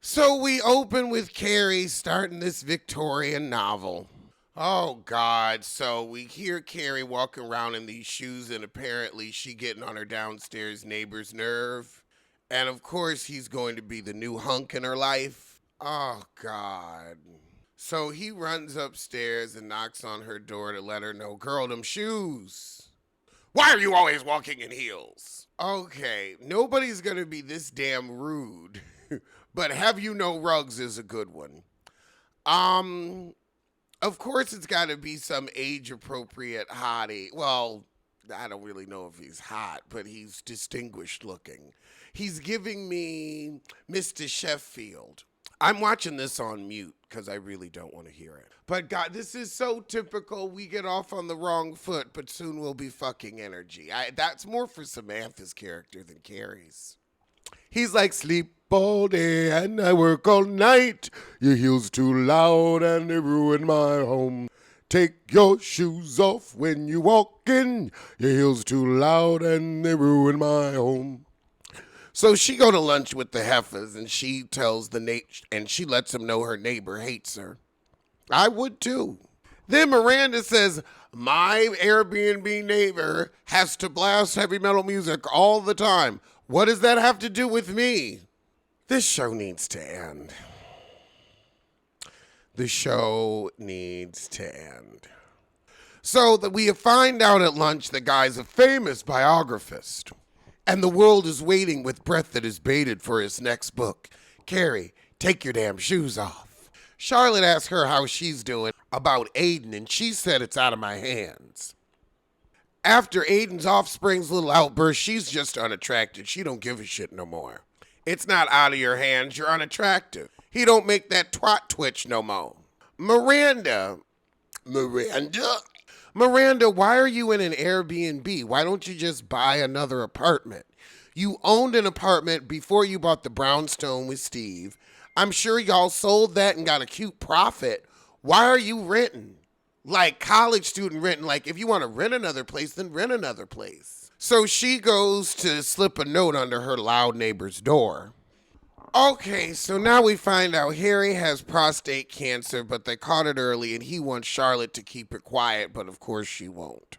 So we open with Carrie starting this Victorian novel. Oh God, so we hear Carrie walking around in these shoes and apparently she getting on her downstairs neighbor's nerve. And of course he's going to be the new hunk in her life. Oh God. So he runs upstairs and knocks on her door to let her know, girl, them shoes. Why are you always walking in heels? Okay, nobody's gonna be this damn rude. But have you know rugs is a good one. Um, of course it's gotta be some age appropriate hottie. Well, I don't really know if he's hot, but he's distinguished looking. He's giving me Mr. Sheffield. I'm watching this on mute because I really don't want to hear it. But God, this is so typical. We get off on the wrong foot, but soon we'll be fucking energy. That's more for Samantha's character than Carrie's. He's like, sleep all day and I work all night. Your heels too loud and they ruin my home. Take your shoes off when you walk in. Your heels too loud and they ruin my home. So she go to lunch with the heifers and she tells and she lets him know her neighbor hates her. I would too. Then Miranda says, my Airbnb neighbor has to blast heavy metal music all the time. What does that have to do with me? This show needs to end. The show needs to end. So that we find out at lunch the guy's a famous biographist. And the world is waiting with breath that is bated for his next book. Carrie, take your damn shoes off. Charlotte asks her how she's doing about Aiden, and she said it's out of my hands. After Aiden's offspring's little outburst, she's just unattracted. She don't give a shit no more. It's not out of your hands, you're unattractive. He don't make that twat twitch no more. Miranda, why are you in an Airbnb? Why don't you just buy another apartment? You owned an apartment before you bought the brownstone with Steve. I'm sure y'all sold that and got a cute profit. Why are you renting? Like college student renting. Like if you want to rent another place, then rent another place. So she goes to slip a note under her loud neighbor's door. Okay, so now we find out Harry has prostate cancer, but they caught it early and he wants Charlotte to keep it quiet, but of course she won't.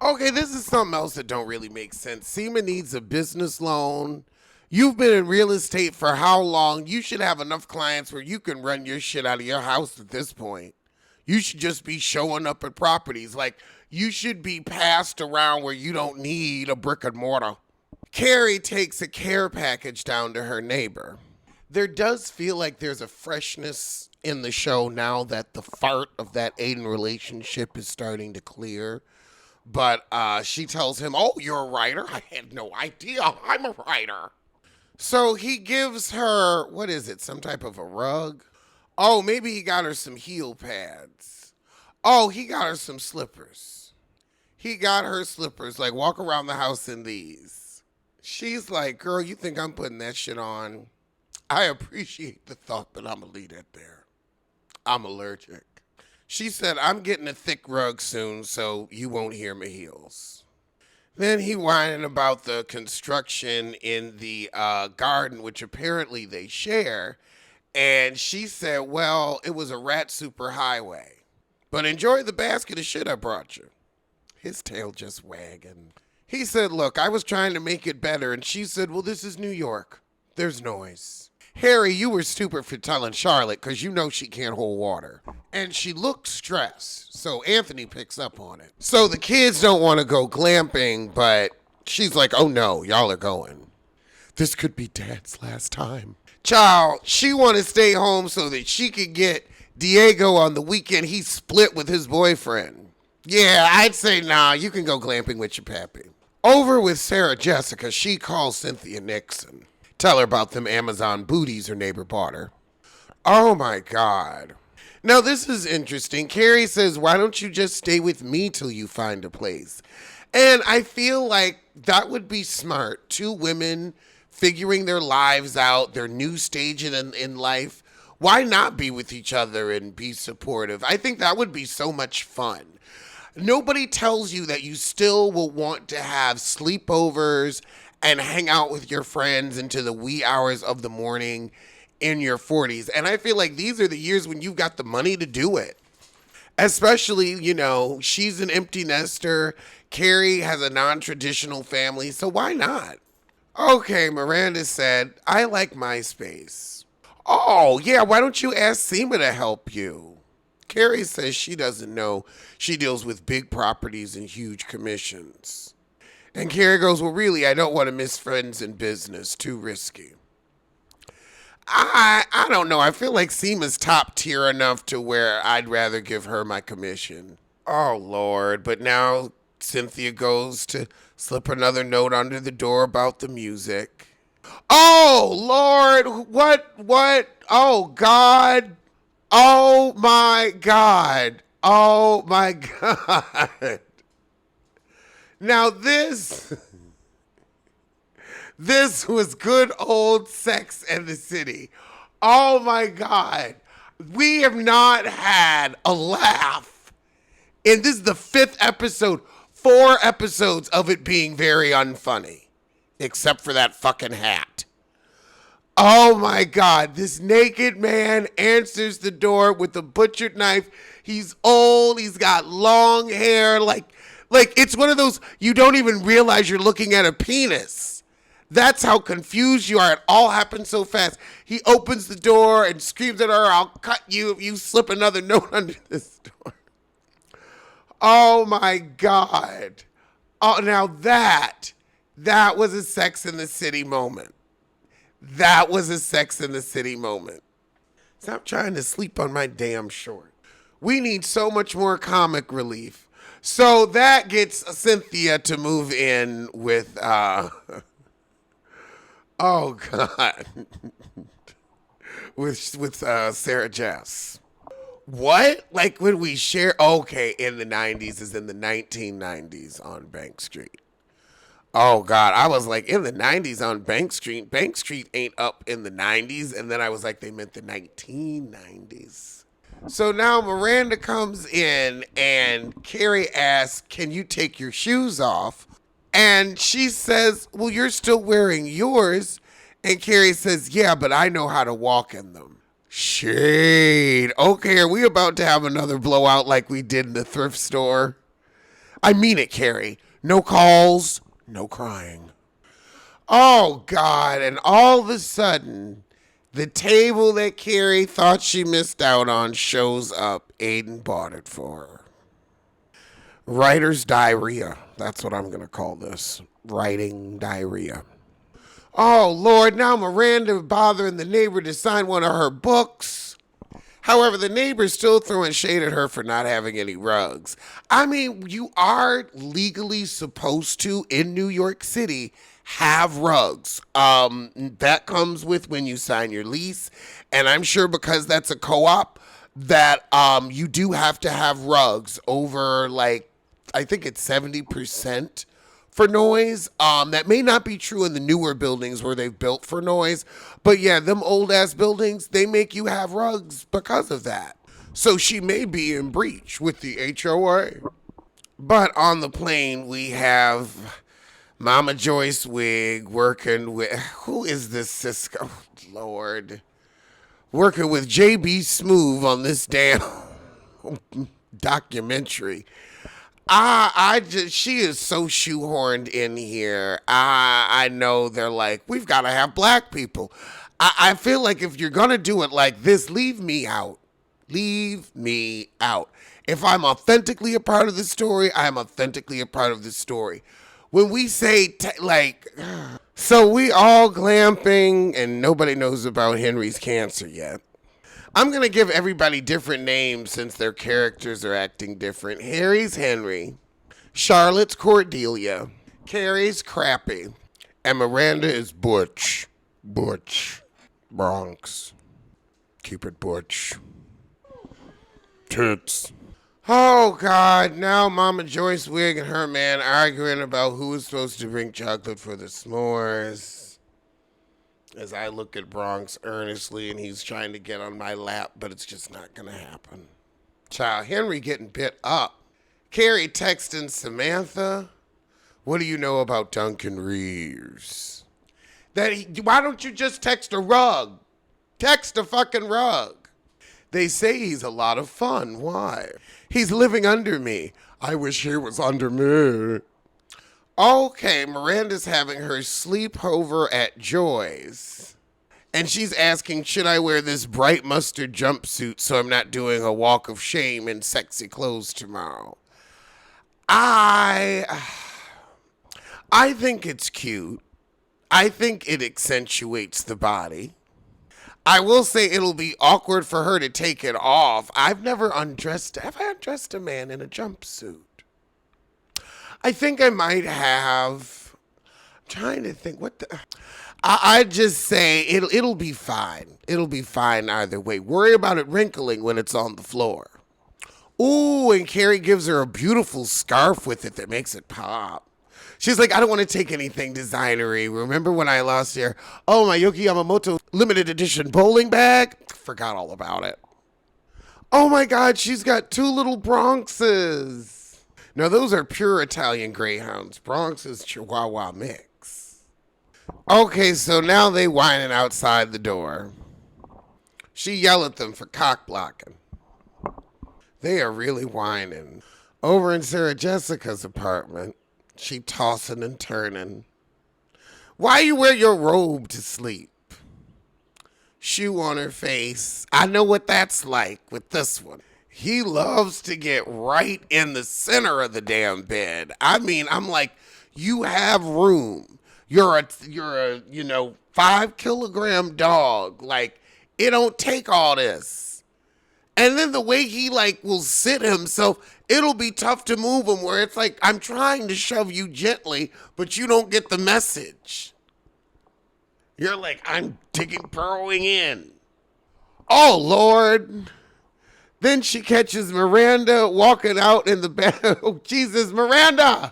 Okay, this is something else that don't really make sense. Seema needs a business loan. You've been in real estate for how long? You should have enough clients where you can run your shit out of your house at this point. You should just be showing up at properties. Like, you should be passed around where you don't need a brick and mortar. Carrie takes a care package down to her neighbor. There does feel like there's a freshness in the show now that the fart of that Aiden relationship is starting to clear. But she tells him, oh, you're a writer? I had no idea. I'm a writer. So he gives her, what is it, some type of a rug? Oh, maybe he got her some heel pads. Oh, he got her some slippers. He got her slippers, like walk around the house in these. She's like, girl, you think I'm putting that shit on? I appreciate the thought, but I'm going to leave that there. I'm allergic. She said, I'm getting a thick rug soon, so you won't hear my heels. Then he whining about the construction in the garden, which apparently they share. And she said, well, it was a rat superhighway. But enjoy the basket of shit I brought you. His tail just wagging. He said, look, I was trying to make it better. And she said, well, this is New York. There's noise. Harry, you were stupid for telling Charlotte because you know she can't hold water. And she looked stressed, so Anthony picks up on it. So the kids don't want to go glamping, but she's like, oh no, y'all are going. This could be Dad's last time. Child, she want to stay home so that she could get Diego on the weekend he split with his boyfriend. Yeah, I'd say nah, you can go glamping with your pappy. Over with Sarah Jessica, she calls Cynthia Nixon. Tell her about them Amazon booties her neighbor bought her. Oh my God. Now this is interesting. Carrie says, why don't you just stay with me till you find a place? And I feel like that would be smart. Two women figuring their lives out, their new stage in life. Why not be with each other and be supportive? I think that would be so much fun. Nobody tells you that you still will want to have sleepovers and hang out with your friends into the wee hours of the morning in your 40s. And I feel like these are the years when you've got the money to do it. Especially, she's an empty nester. Carrie has a non-traditional family, so why not? Okay, Miranda said, I like MySpace. Oh, yeah, why don't you ask Seema to help you? Carrie says she doesn't know. She deals with big properties and huge commissions. And Carrie goes, well, really, I don't want to miss friends in business. Too risky. I don't know. I feel like Seema's top tier enough to where I'd rather give her my commission. Oh, Lord. But now Cynthia goes to slip another note under the door about the music. Oh, Lord. What? Oh, God. Oh, my God. Oh, my God. Now, this was good old Sex and the City. Oh, my God. We have not had a laugh. And this is the 5th episode. 4 episodes of it being very unfunny. Except for that fucking hat. Oh my God, this naked man answers the door with a butchered knife. He's old, he's got long hair, like it's one of those, you don't even realize you're looking at a penis. That's how confused you are. It all happened so fast. He opens the door and screams at her, I'll cut you if you slip another note under this door. Oh my God. Oh, now that was a Sex in the City moment. That was a Sex in the City moment. Stop trying to sleep on my damn short. We need so much more comic relief. So that gets Cynthia to move in with, oh God, with Sarah Jess. What? Like when we share, okay, in the 90s is in the 1990s on Bank Street. Oh, God. I was like, in the 90s on Bank Street. Bank Street ain't up in the 90s. And then I was like, they meant the 1990s. So now Miranda comes in and Carrie asks, can you take your shoes off? And she says, well, you're still wearing yours. And Carrie says, yeah, but I know how to walk in them. Shade. Okay, are we about to have another blowout like we did in the thrift store? I mean it, Carrie. No calls. No crying. Oh, God. And all of a sudden, the table that Carrie thought she missed out on shows up. Aiden bought it for her. Writer's diarrhea. That's what I'm going to call this. Writing diarrhea. Oh, Lord. Now Miranda bothering the neighbor to sign one of her books. However, the neighbor's still throwing shade at her for not having any rugs. I mean, you are legally supposed to, in New York City, have rugs. That comes with when you sign your lease. And I'm sure because that's a co-op, that you do have to have rugs over, like, I think it's 70% for noise. That may not be true in the newer buildings where they've built for noise. But yeah, them old ass buildings, they make you have rugs because of that. So she may be in breach with the HOA. But on the plane, we have Mama Joyce Wig working with, who is this Cisco? Lord. Working with JB Smoove on this damn documentary. She is so shoehorned in here. I know they're like, we've got to have black people. I feel like if you're going to do it like this, leave me out. Leave me out. If I'm authentically a part of the story, I'm authentically a part of the story. When we say, so we all glamping and nobody knows about Henry's cancer yet. I'm going to give everybody different names since their characters are acting different. Harry's Henry. Charlotte's Cordelia. Carrie's Crappy. And Miranda is Butch. Butch. Bronx. Keep it Butch. Tits. Oh, God. Now Mama Joyce Wig and her man arguing about who is supposed to bring chocolate for the s'mores. As I look at Bronx earnestly and he's trying to get on my lap, but it's just not going to happen. Child, Henry getting bit up. Carrie texting Samantha, what do you know about Duncan Reeves? Why don't you just text a rug? Text a fucking rug. They say he's a lot of fun. Why? He's living under me. I wish he was under me. Okay, Miranda's having her sleepover at Joy's. And she's asking, should I wear this bright mustard jumpsuit so I'm not doing a walk of shame in sexy clothes tomorrow? I think it's cute. I think it accentuates the body. I will say it'll be awkward for her to take it off. Have I undressed a man in a jumpsuit? I think I might have. I'm trying to think I'd just say it'll be fine. It'll be fine either way. Worry about it wrinkling when it's on the floor. Ooh, and Carrie gives her a beautiful scarf with it that makes it pop. She's like, I don't want to take anything designery. Remember when I lost your, my Yoki Yamamoto limited edition bowling bag? Forgot all about it. Oh my God, she's got 2 little Bronxes. Now those are pure Italian Greyhounds. Bronx is Chihuahua mix. Okay, so now they whining outside the door. She yelled at them for cock blocking. They are really whining. Over in Sarah Jessica's apartment, she tossing and turning. Why you wear your robe to sleep? Shoe on her face. I know what that's like with this one. He loves to get right in the center of the damn bed. I mean, I'm like, you have room. You're a 5-kilogram dog. Like, it don't take all this. And then the way he will sit himself, it'll be tough to move him where it's like, I'm trying to shove you gently, but you don't get the message. You're like, I'm burrowing in. Oh, Lord. Then she catches Miranda walking out in the bed. Oh, Jesus, Miranda.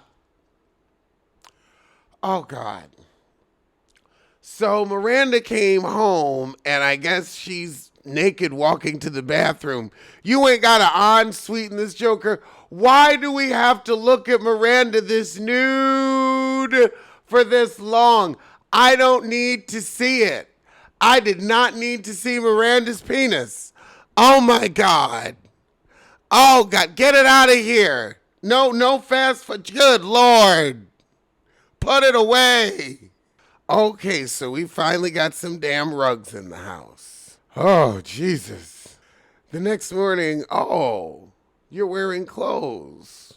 Oh, God. So Miranda came home, and I guess she's naked walking to the bathroom. You ain't got an ensuite in this Joker. Why do we have to look at Miranda this nude for this long? I don't need to see it. I did not need to see Miranda's penis. Oh my God. Oh God, get it out of here. No fast food. Good Lord. Put it away. Okay, so we finally got some damn rugs in the house. Oh, Jesus. The next morning, you're wearing clothes.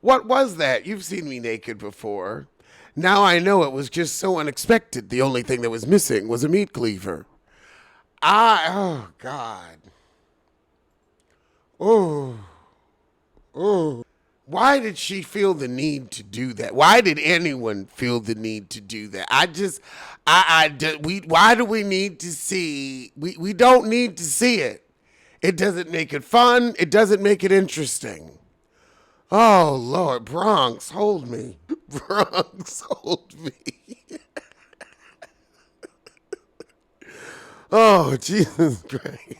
What was that? You've seen me naked before. Now I know it was just so unexpected. The only thing that was missing was a meat cleaver. Oh, God. Oh. Why did she feel the need to do that? Why did anyone feel the need to do that? Why do we need to see? We don't need to see it. It doesn't make it fun. It doesn't make it interesting. Oh, Lord, Bronx, hold me. Bronx, hold me. Oh, Jesus Christ.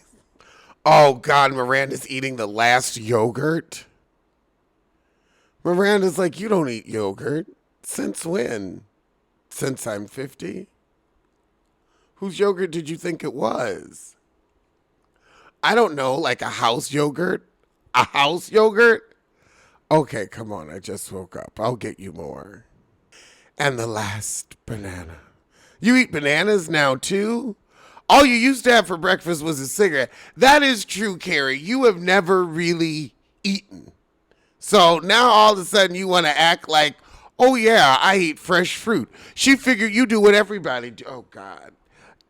Oh, God, Miranda's eating the last yogurt. Miranda's like, you don't eat yogurt. Since when? Since I'm 50? Whose yogurt did you think it was? I don't know, like a house yogurt? A house yogurt? Okay, come on, I just woke up. I'll get you more. And the last banana. You eat bananas now, too? All you used to have for breakfast was a cigarette. That is true, Carrie. You have never really eaten. So now all of a sudden you want to act like, oh, yeah, I eat fresh fruit. She figured you do what everybody do. Oh, God.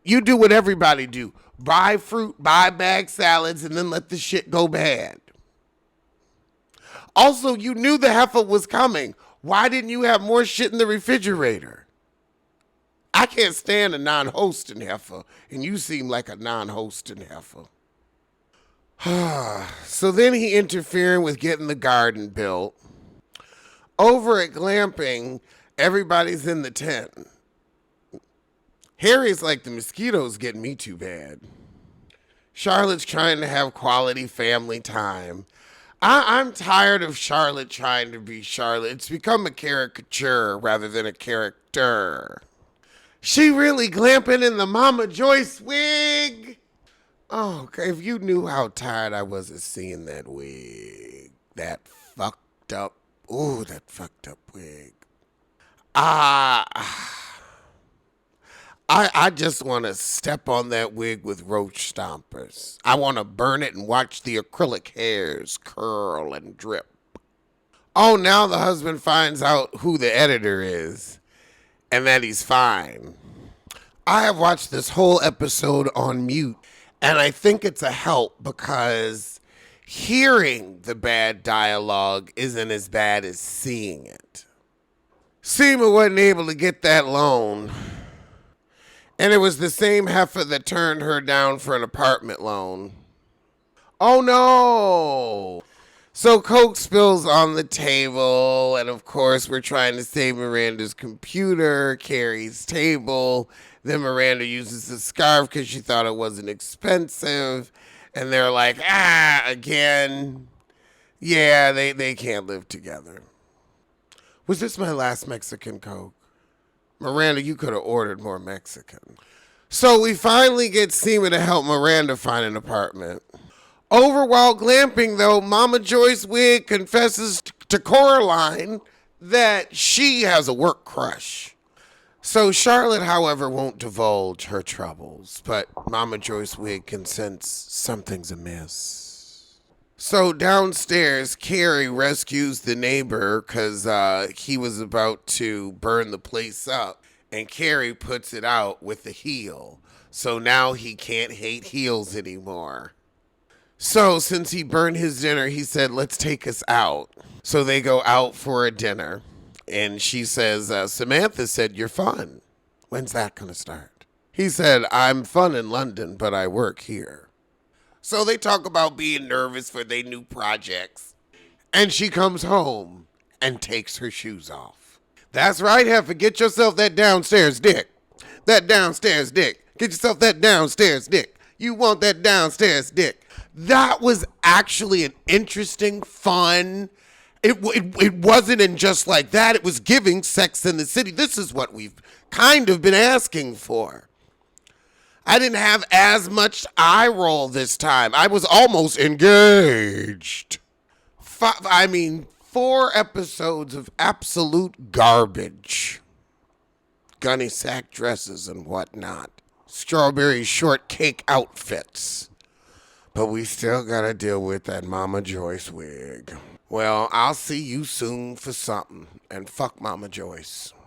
You do what everybody do. Buy fruit, buy bag salads, and then let the shit go bad. Also, you knew the heifer was coming. Why didn't you have more shit in the refrigerator? I can't stand a non-hosting heifer, and you seem like a non-hosting heifer. So then he interfering with getting the garden built. Over at Glamping, everybody's in the tent. Harry's like, the mosquitoes getting me too bad. Charlotte's trying to have quality family time. I'm tired of Charlotte trying to be Charlotte. It's become a caricature rather than a character. She really glamping in the Mama Joyce wig. Oh, okay. If you knew how tired I was of seeing that wig. That fucked up. Ooh, that fucked up wig. Ah. I just want to step on that wig with roach stompers. I want to burn it and watch the acrylic hairs curl and drip. Oh, now the husband finds out who the editor is and that he's fine. I have watched this whole episode on mute, and I think it's a help because hearing the bad dialogue isn't as bad as seeing it. Seema wasn't able to get that loan. And it was the same heifer that turned her down for an apartment loan. Oh no! So Coke spills on the table, and of course we're trying to save Miranda's computer, Carrie's table. Then Miranda uses the scarf because she thought it wasn't expensive. And they're like, again. Yeah, they can't live together. Was this my last Mexican Coke? Miranda, you could have ordered more Mexican. So we finally get Seema to help Miranda find an apartment. Over while glamping, though, Mama Joyce Wig confesses to Coraline that she has a work crush. So Charlotte, however, won't divulge her troubles, but Mama Joyce Wig can sense something's amiss. So downstairs, Carrie rescues the neighbor because he was about to burn the place up, and Carrie puts it out with the heel. So now he can't hate heels anymore. So since he burned his dinner, he said, let's take us out. So they go out for a dinner. And she says, Samantha said, you're fun. When's that going to start? He said, I'm fun in London, but I work here. So they talk about being nervous for their new projects. And she comes home and takes her shoes off. That's right, heifer. Get yourself that downstairs dick. That downstairs dick. Get yourself that downstairs dick. You want that downstairs dick. That was actually an interesting, fun. It wasn't in just like that. It was giving Sex in the City. This is what we've kind of been asking for. I didn't have as much eye roll this time. I was almost engaged. 4 episodes of absolute garbage. Gunny sack dresses and whatnot. Strawberry shortcake outfits. But we still gotta deal with that Mama Joyce wig. Well, I'll see you soon for something. And fuck Mama Joyce.